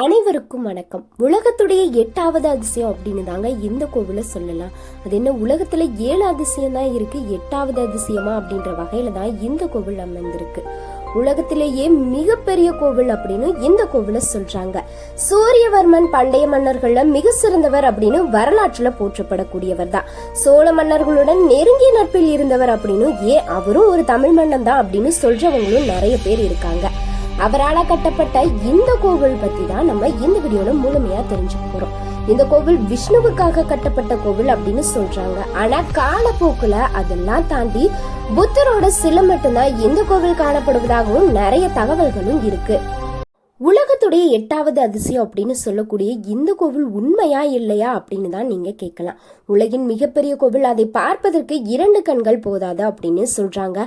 அனைவருக்கும் வணக்கம். உலகத்துடைய 8வது அதிசயம் அப்படின்னு தாங்க இந்த கோவில சொல்லலாம். அது என்ன, உலகத்துல 7 அதிசயம் தான் இருக்கு, 8வது அதிசயமா அப்படின்ற வகையில தான் இந்த கோவில் அமைந்திருக்கு. உலகத்திலேயே மிகப்பெரிய கோவில் அப்படின்னு இந்த கோவில சொல்றாங்க. சூரியவர்மன் பண்டைய மன்னர்கள்ல மிக சிறந்தவர் அப்படின்னு வரலாற்றுல போற்றப்படக்கூடியவர் தான். சோழ மன்னர்களுடன் நெருங்கிய நட்பில் இருந்தவர் அப்படின்னு அவரும் ஒரு தமிழ் மன்னன் தான் அப்படின்னு சொல்றவங்களும் நிறைய பேர் இருக்காங்க. அவரால் கட்டப்பட்ட இந்த கோவில் பத்தி தான் நம்ம இந்த வீடியோல முழுமையா தெரிஞ்சுக்க போறோம். இந்த கோவில் விஷ்ணுவுக்காக கட்டப்பட்ட கோவில் அப்படின்னு சொல்றாங்க. ஆனா காலப்போக்குல அதெல்லாம் தாண்டி புத்தரோட சிலை மட்டும்தான் இந்த கோவில் காணப்படுவதாகவும் நிறைய தகவல்களும் இருக்கு. உலகத்துடைய 8வது அதிசயம் அப்படின்னு சொல்லக்கூடிய இந்த கோவில் உண்மையா இல்லையா அப்படின்னு தான் நீங்க கேட்கலாம். உலகின் மிகப்பெரிய கோவில், அதை பார்ப்பதற்கு 2 கண்கள் போதாது அப்படின்னு சொல்றாங்க.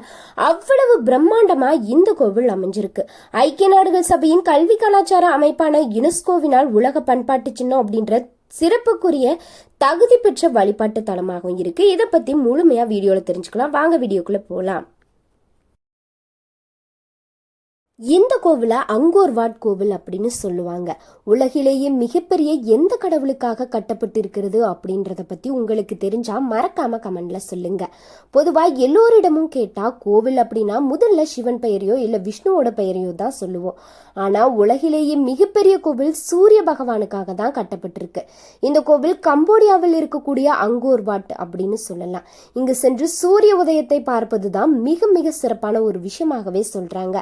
அவ்வளவு பிரம்மாண்டமா இந்த கோவில் அமைஞ்சிருக்கு. ஐக்கிய நாடுகள் சபையின் கல்வி கலாச்சார அமைப்பான யுனெஸ்கோவினால் உலக பண்பாட்டு சின்னம் அப்படின்ற சிறப்புக்குரிய தகுதி பெற்ற வழிபாட்டு தலமாகவும் இருக்கு. இதை பத்தி முழுமையா வீடியோல தெரிஞ்சுக்கலாம். வாங்க வீடியோக்குள்ள போலாம். இந்த கோவில அங்கோர்வாட் கோவில் அப்படின்னு சொல்லுவாங்க. உலகிலேயே மிகப்பெரிய எந்த கடவுளுக்காக கட்டப்பட்டிருக்கிறது அப்படின்றத பத்தி உங்களுக்கு தெரிஞ்சா மறக்காம கமெண்ட்ல சொல்லுங்க. பொதுவா எல்லோரிடமும் கேட்டா கோவில் அப்படின்னா முதல்ல சிவன் பெயரையோ இல்ல விஷ்ணுவோட பெயரையோ தான் சொல்லுவோம். ஆனா உலகிலேயே மிகப்பெரிய கோவில் சூரிய பகவானுக்காக தான் கட்டப்பட்டிருக்கு. இந்த கோவில் கம்போடியாவில் இருக்கக்கூடிய அங்கோர்வாட் அப்படின்னு சொல்லலாம். இங்கு சென்று சூரிய உதயத்தை பார்ப்பதுதான் மிக மிக சிறப்பான ஒரு விஷயமாகவே சொல்றாங்க.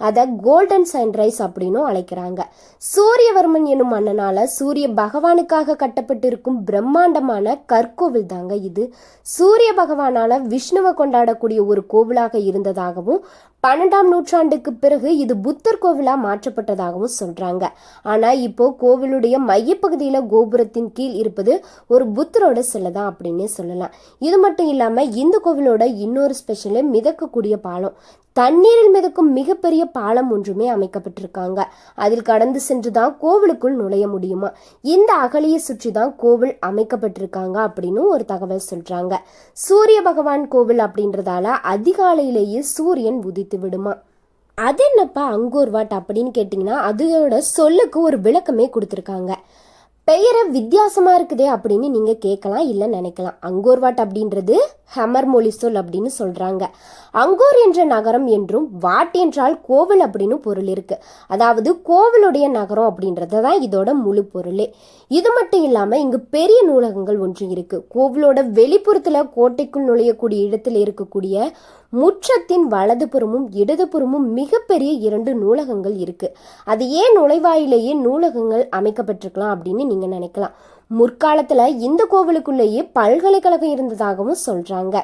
அத கோல்டன் சன்ரைஸ் அப்படின்னு அழைக்கிறாங்க. சூரியவர்மன் என்னும் மன்னனால சூரிய பகவானுக்காக கட்டப்பட்டிருக்கும் பிரம்மாண்டமான கற்கோவில் தாங்க இது. சூரிய பகவானால விஷ்ணுவை கொண்டாடக்கூடிய ஒரு கோவிலாக இருந்ததாகவும் 12ஆம் நூற்றாண்டுக்கு பிறகு இது புத்தர் கோவிலா மாற்றப்பட்டதாகவும் சொல்றாங்க. ஆனா இப்போ கோவிலுடைய மையப்பகுதியில கோபுரத்தின் கீழ் இருப்பது ஒரு புத்தரோட சிலை தான் அப்படின்னு சொல்லலாம். இது மட்டும் இல்லாம இந்த கோவிலோட இன்னொரு ஸ்பெஷல் மிதக்கக்கூடிய பாலம். தண்ணீரில் மிதக்கும் மிகப்பெரிய பாலம் ஒன்றுமே அமைக்கப்பட்டிருக்காங்க. அதில் கடந்து சென்றுதான் கோவிலுக்குள் நுழைய முடியுமா. இந்த அகழியை சுற்றி தான் கோவில் அமைக்கப்பட்டிருக்காங்க அப்படின்னு ஒரு தகவல் சொல்றாங்க. சூரிய பகவான் கோவில் அப்படின்றதால அதிகாலையிலேயே சூரியன் உதித்து விடுமா. அது என்னப்பா அங்கோர்வாட் அப்படின்னு கேட்டீங்கன்னா அதோட சொல்லுக்கு ஒரு விளக்கமே கொடுத்திருக்காங்க. பெயரை வித்தியாசமா இருக்குதே அப்படின்னு நீங்க கேட்கலாம், இல்ல நினைக்கலாம். அங்கோர்வாட் அப்படின்றது ஹமர் மொழி சொல் அப்படின்னு சொல்றாங்க. அங்கோர் என்ற நகரம் என்றும் வாட் என்றால் கோவில் அப்படின்னு பொருள் இருக்கு. அதாவது கோவிலுடைய நகரம் அப்படின்றதான் இதோட முழு பொருளே. இது மட்டும் இல்லாம இங்கு பெரிய நூலகங்கள் ஒன்று இருக்கு. கோவிலோட வெளிப்புறத்துல கோட்டைக்குள் நுழையக்கூடிய இடத்துல இருக்கக்கூடிய முற்றத்தின் வலதுபுறமும் இடதுபுறமும் மிகப்பெரிய 2 நூலகங்கள் இருக்கு. அது ஏன் நுழைவாயிலேயே நூலகங்கள் அமைக்கப்பட்டிருக்கலாம் அப்படின்னு நீங்க நினைக்கலாம். முற்காலத்துல இந்த கோவிலுக்குள்ளேயே பல்கலைக்கழகம் இருந்ததாகவும் சொல்றாங்க.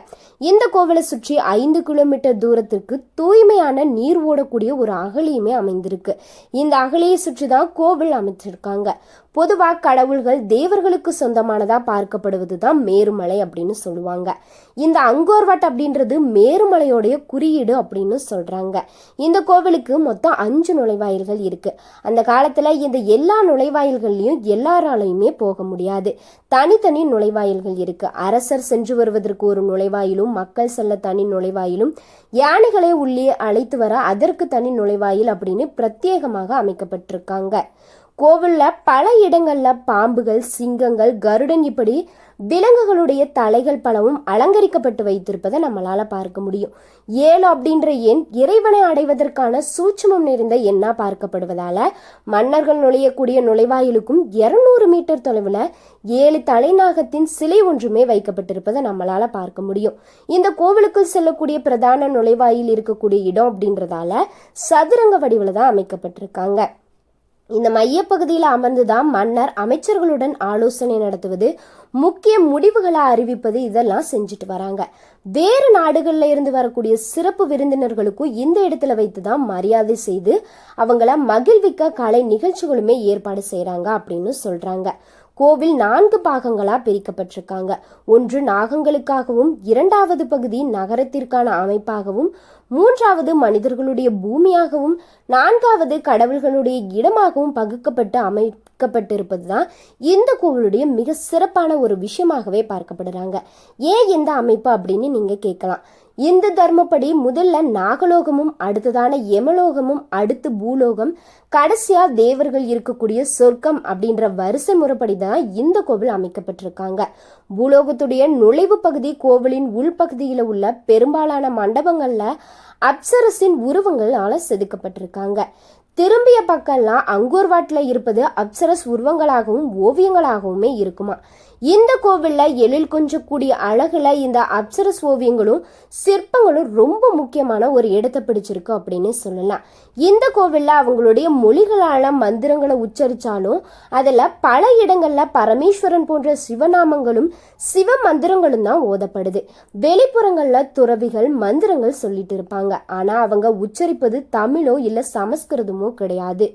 இந்த கோவிலை சுற்றி 5 கிலோமீட்டர் தூரத்திற்கு தூய்மையான நீர் ஓடக்கூடிய ஒரு அகழியுமே அமைந்திருக்கு. இந்த அகழியை சுற்றி தான் கோவில் அமைச்சிருக்காங்க. பொதுவா கடவுள்கள் தேவர்களுக்கு சொந்தமானதா பார்க்கப்படுவதுதான் மேருமலை அப்படின்னு சொல்லுவாங்க. இந்த அங்கோர்வாட் அப்படின்றது மேருமலையோடைய குறியீடு அப்படின்னு சொல்றாங்க. இந்த கோவிலுக்கு மொத்தம் 5 நுழைவாயில்கள் இருக்கு. அந்த காலத்துல இந்த எல்லா நுழைவாயில்கள்லயும் எல்லாராலையுமே போக முடியாது. தனித்தனி நுழைவாயில்கள் இருக்கு. அரசர் சென்று வருவதற்கு ஒரு நுழைவாயிலும், மக்கள் செல்ல தனி நுழைவாயிலும், யானைகளை உள்ளே அழைத்து வர அதற்கு தனி நுழைவாயில் அப்படின்னு பிரத்யேகமாக அமைக்கப்பட்டிருக்காங்க. கோவில்ல பல இடங்கள்ல பாம்புகள், சிங்கங்கள், கருடன் இப்படி விலங்குகளுடைய தலைகள் பலவும் அலங்கரிக்கப்பட்டு வைத்திருப்பதை நம்மளால பார்க்க முடியும். 7 அப்படின்ற எண் இறைவனை அடைவதற்கான சூட்சுமம் நிறைந்த எண்ணா பார்க்கப்படுவதால மன்னர்கள் நுழையக்கூடிய நுழைவாயிலுக்கும் 200 மீட்டர் தொலைவுல 7 தலைநாகத்தின் சிலை ஒன்றுமே வைக்கப்பட்டிருப்பதை நம்மளால பார்க்க முடியும். இந்த கோவிலுக்குள் செல்லக்கூடிய பிரதான நுழைவாயில் இருக்கக்கூடிய இடம் அப்படின்றதால சதுரங்க வடிவில் தான் அமைக்கப்பட்டிருக்காங்க. இந்த மையப்பகுதியில் அமர்ந்துதான் மன்னர் அமைச்சர்களுடன் ஆலோசனை நடத்துவது, முக்கிய முடிவுகளை அறிவிப்பது, இதெல்லாம் செஞ்சுட்டு வராங்க. வேறு நாடுகள்ல இருந்து வரக்கூடிய சிறப்பு விருந்தினர்களுக்கும் இந்த இடத்துல வைத்துதான் மரியாதை செய்து அவங்கள மகிழ்விக்க கலை நிகழ்ச்சிகளுமே ஏற்பாடு செய்யறாங்க அப்படின்னு சொல்றாங்க. கோவில் 4 பாகங்களா பிரிக்கப்பட்டிருக்காங்க. ஒன்று நாகங்களுக்காகவும், 2வது பகுதி நகரத்திற்கான அமைப்பாகவும், 3வது மனிதர்களுடைய பூமியாகவும், 4வது கடவுள்களுடைய இடமாகவும் பகுக்கப்பட்டு அமைக்கப்பட்டிருப்பதுதான் இந்த கோவிலுடைய மிக சிறப்பான ஒரு விஷயமாகவே பார்க்கப்படுறாங்க. ஏன் இந்த அமைப்பு அப்படின்னு நீங்க கேட்கலாம். இந்து தர்மப்படி முதல்ல நாகலோகமும் அடுத்ததான யமலோகமும் அடுத்து பூலோகம் கடைசியா தேவர்கள் இருக்கக்கூடிய சொர்க்கம் அப்படின்ற வரிசை முறைப்படி தான் இந்த கோவில் அமைக்கப்பட்டிருக்காங்க. பூலோகத்துடைய நுழைவு பகுதி கோவிலின் உள்பகுதியில உள்ள பெரும்பாலான மண்டபங்கள்ல அப்சரஸின் உருவங்களால செதுக்கப்பட்டிருக்காங்க. திரும்பிய பக்கம்லாம் அங்கோர்வாட்டில் இருப்பது அப்சரஸ் உருவங்களாகவும் ஓவியங்களாகவுமே இருக்குமா. இந்த கோவில்ல எழில் கொஞ்சக்கூடிய அழகுல இந்த அப்சரஸ் ஓவியங்களும் சிற்பங்களும் ரொம்ப முக்கியமான ஒரு இடத்தை பிடிச்சிருக்கு அப்படின்னு சொல்லலாம். இந்த கோவில்ல அவங்களுடைய மொழிகளால மந்திரங்களை உச்சரிச்சாலும் அதுல பல இடங்கள்ல பரமேஸ்வரன் போன்ற சிவநாமங்களும் சிவ மந்திரங்களும் தான் ஓதப்படுது. வெளிப்புறங்கள்ல துறவிகள் மந்திரங்கள் சொல்லிட்டு இருப்பாங்க. ஆனா அவங்க உச்சரிப்பது தமிழோ இல்ல சமஸ்கிருதமோ கிடையாது.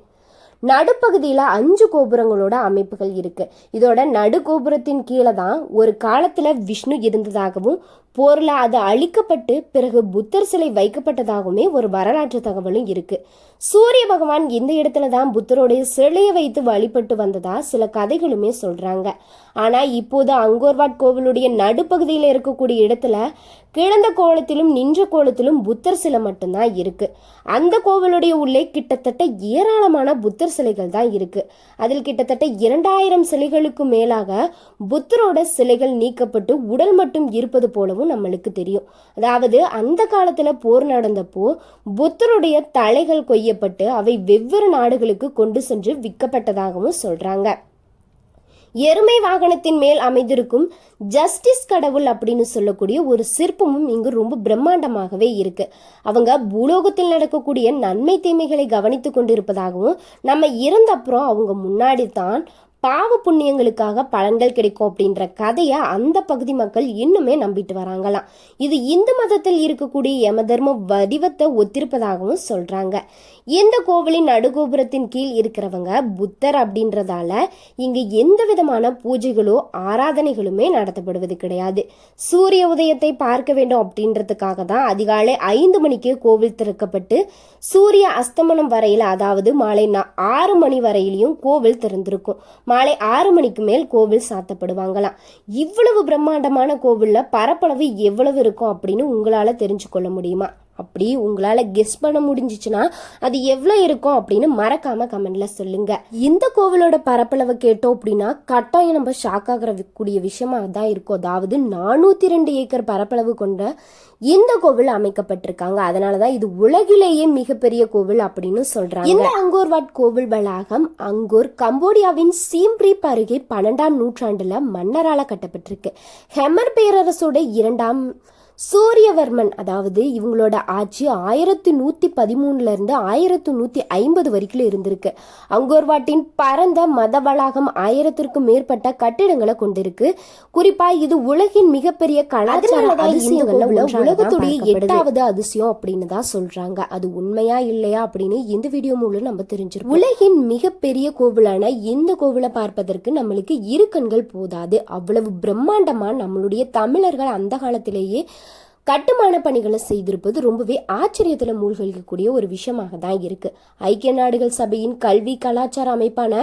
நடுப்பகுதியில 5 கோபுரங்களோட அமைப்புகள் இருக்கு. இதோட நடு கோபுரத்தின் கீழே தான் ஒரு காலத்துல விஷ்ணு இருந்ததாகவும் போர்ல அது அழிக்கப்பட்டு பிறகு புத்தர் சிலை வைக்கப்பட்டதாகவுமே ஒரு வரலாற்று தகவலும் இருக்கு. சூரிய பகவான் இந்த இடத்துல தான் புத்தருடைய சிலையை வைத்து வழிபட்டு வந்ததா சில கதைகளுமே சொல்றாங்க. ஆனா இப்போது அங்கோர்வாட் கோவிலுடைய நடுப்பகுதியில இருக்கக்கூடிய இடத்துல கிழந்த கோலத்திலும் நின்ற கோலத்திலும் புத்தர் சிலை மட்டும்தான் இருக்கு. அந்த கோவிலுடைய உள்ளே கிட்டத்தட்ட ஏராளமான புத்தர் சிலைகள் தான் இருக்கு. அதில் கிட்டத்தட்ட 2000 சிலைகளுக்கு மேலாக புத்தரோட சிலைகள் நீக்கப்பட்டு உடல் மட்டும் இருப்பது போலவும் நம்மளுக்கு தெரியும். அதாவது அந்த காலத்துல போர் நடந்தப்போ புத்தருடைய தலைகள் கொய்யப்பட்டு அவை வெவ்வேறு நாடுகளுக்கு கொண்டு சென்று விற்கப்பட்டதாகவும் சொல்றாங்க. எருமை வாகனத்தின் மேல் அமைந்திருக்கும் ஜஸ்டிஸ் கடவுள் அப்படின்னு சொல்லக்கூடிய ஒரு சிற்பமும் இங்கு ரொம்ப பிரம்மாண்டமாகவே இருக்கு. அவங்க பூலோகத்தில் நடக்கக்கூடிய நன்மை தீமைகளை கவனித்து கொண்டிருப்பதாகவும் நம்ம இறந்தப்புறம் அவங்க முன்னாடி தான் பாவ புண்ணியங்களுக்காக பலன்கள் கிடைக்கும் அப்படின்ற கதையை அந்த பகுதி மக்கள் இன்னுமே நம்பிட்டு வராங்களாம். இது இந்து மதத்தில் இருக்கக்கூடிய யம தர்ம வடிவத்தை ஒத்திருப்பதாகவும் சொல்றாங்க. இந்த கோவிலின் நடுகோபுரத்தின் கீழ் இருக்கிறவங்க புத்தர் அப்படின்றதால இங்கு எந்த விதமான பூஜைகளோ ஆராதனைகளுமே நடத்தப்படுவது கிடையாது. சூரிய உதயத்தை பார்க்க வேண்டும் அப்படின்றதுக்காக தான் அதிகாலை 5 மணிக்கு கோவில் திறக்கப்பட்டு சூரிய அஸ்தமனம் வரையில, அதாவது மாலை 6 மணி வரையிலையும் கோவில் திறந்திருக்கும். மாலை 6 மணிக்கு மேல் கோவில் சாத்தப்படுவாங்களாம். இவ்வளவு பிரம்மாண்டமான கோவில்ல பரப்பளவு எவ்வளவு இருக்கும் அப்படின்னு உங்களால தெரிஞ்சு கொள்ள முடியுமா? அப்படி உங்களால கெஸ் பண்ண முடிஞ்சிச்சுன்னா அது எவ்வளவு இருக்கும் அப்படின்னு மறக்காம கமெண்ட்ல சொல்லுங்க. இந்த கோவிலோட பரப்பளவை கேட்டோம் அப்படின்னா கட்டாயம் நம்ம ஷாக் ஆகிற கூடிய விஷயமா தான் இருக்கும். அதாவது 402 ஏக்கர் பரப்பளவு கொண்ட இந்த கோவில் அமைக்கப்பட்டிருக்காங்க. அதனாலதான் இது உலகிலேயே மிகப்பெரிய கோவில் அப்படின்னு சொல்றாங்க. இந்த அங்கோர்வாட் கோவில் வளாகம் அங்கோர் கம்போடியாவின் சீம் ரீப் அருகே 12ஆம் நூற்றாண்டுல மன்னரால கட்டப்பட்டிருக்கு. ஹெமர் பேரரசோட 2ஆம் சூரியவர்மன், அதாவது இவங்களோட ஆட்சி 1113 இருந்து 1150 வரைக்கும் இருந்திருக்கு. அங்கோர்வாட்டின் பரந்த மத வளாகம் 1000க்கும் மேற்பட்ட கட்டிடங்களை கொண்டிருக்கு. குறிப்பா இது உலகின் மிகப்பெரிய கலாச்சார அதிசயங்கள்ல உலகத்துடைய 8வது அதிசயம் அப்படின்னு தான் சொல்றாங்க. அது உண்மையா இல்லையா அப்படின்னு இந்த வீடியோ மூலம் நம்ம தெரிஞ்சிருக்கோம். உலகின் மிகப்பெரிய கோவிலான இந்த கோவிலை பார்ப்பதற்கு நம்மளுக்கு 2 கண்கள் போதாது. அவ்வளவு பிரம்மாண்டமா நம்மளுடைய தமிழர்கள் அந்த காலத்திலேயே கட்டுமான பணிகளை செய்திருப்பது ரொம்பவே ஆச்சரியத்துல மூழ்கக்கூடிய ஒரு விஷயமாக தான் இருக்கு. ஐக்கிய நாடுகள் சபையின் கல்வி கலாச்சார அமைப்பான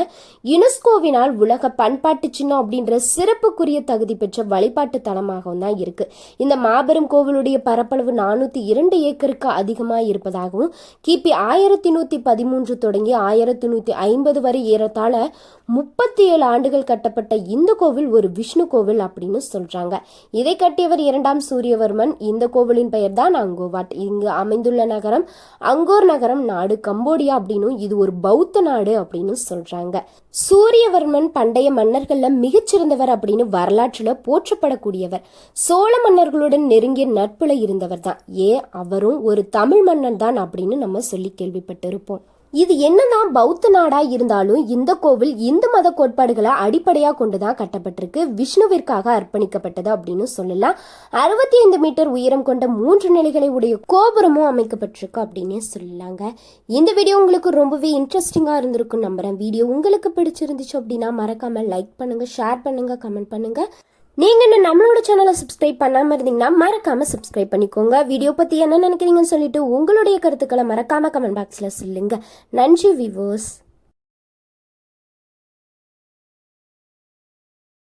யுனெஸ்கோவினால் உலக பண்பாட்டு சின்னம் அப்படின்ற சிறப்புக்குரிய தகுதி பெற்ற வழிபாட்டு தலமாகவும் தான் இருக்கு. இந்த மாபெரும் கோவிலுடைய பரப்பளவு 402 ஏக்கருக்கு அதிகமாக இருப்பதாகவும் கிபி 1113 தொடங்கி 1150 வரை ஏறத்தாழ 37 ஆண்டுகள் கட்டப்பட்ட இந்த கோவில் ஒரு விஷ்ணு கோவில் அப்படின்னு சொல்றாங்க. இதை கட்டியவர் 2ஆம் சூரியவர்மன். இந்த கோவிலின் பெயர் தான் அங்கோர்வாட். இங்கு அமைந்துள்ள நகரம் அங்கோர் நகரம். நாடு கம்போடியா அப்படின்னும் இது ஒரு பௌத்த நாடு அப்படின்னு சொல்றாங்க. சூரியவர்மன் பண்டைய மன்னர்கள்ல மிகச்சிறந்தவர் அப்படின்னு வரலாற்றுல போற்றப்படக்கூடியவர். சோழ மன்னர்களுடன் நெருங்கிய நட்புல இருந்தவர் தான். அவரும் ஒரு தமிழ் மன்னன் தான் அப்படின்னு நம்ம சொல்லி கேள்விப்பட்டிருப்போம். இது என்னதான் பௌத்த நாடா இருந்தாலும் இந்த கோவில் இந்து மத கோட்பாடுகளை அடிப்படையா கொண்டுதான் கட்டப்பட்டிருக்கு. விஷ்ணுவிற்காக அர்ப்பணிக்கப்பட்டது அப்படின்னு சொல்லலாம். 65 மீட்டர் உயரம் கொண்ட 3 நிலைகளை உடைய கோபுரமும் அமைக்கப்பட்டிருக்கு அப்படின்னு சொல்லலாங்க. இந்த வீடியோ உங்களுக்கு ரொம்பவே இன்ட்ரெஸ்டிங்கா இருந்திருக்கும் நம்புறேன். வீடியோ உங்களுக்கு பிடிச்சிருந்துச்சு அப்படின்னா மறக்காம லைக் பண்ணுங்க, ஷேர் பண்ணுங்க, கமெண்ட் பண்ணுங்க. நீங்க இன்னும் நம்மளோட சேனலை சப்ஸ்கிரைப் பண்ணாம இருந்தீங்கன்னா மறக்காம சப்ஸ்கிரைப் பண்ணிக்கோங்க. வீடியோ பத்தி என்ன நினைக்கிறீங்கன்னு சொல்லிட்டு உங்களுடைய கருத்துக்களை மறக்காம கமெண்ட் பாக்ஸ்ல சொல்லுங்க. நன்றி வியூவர்ஸ்.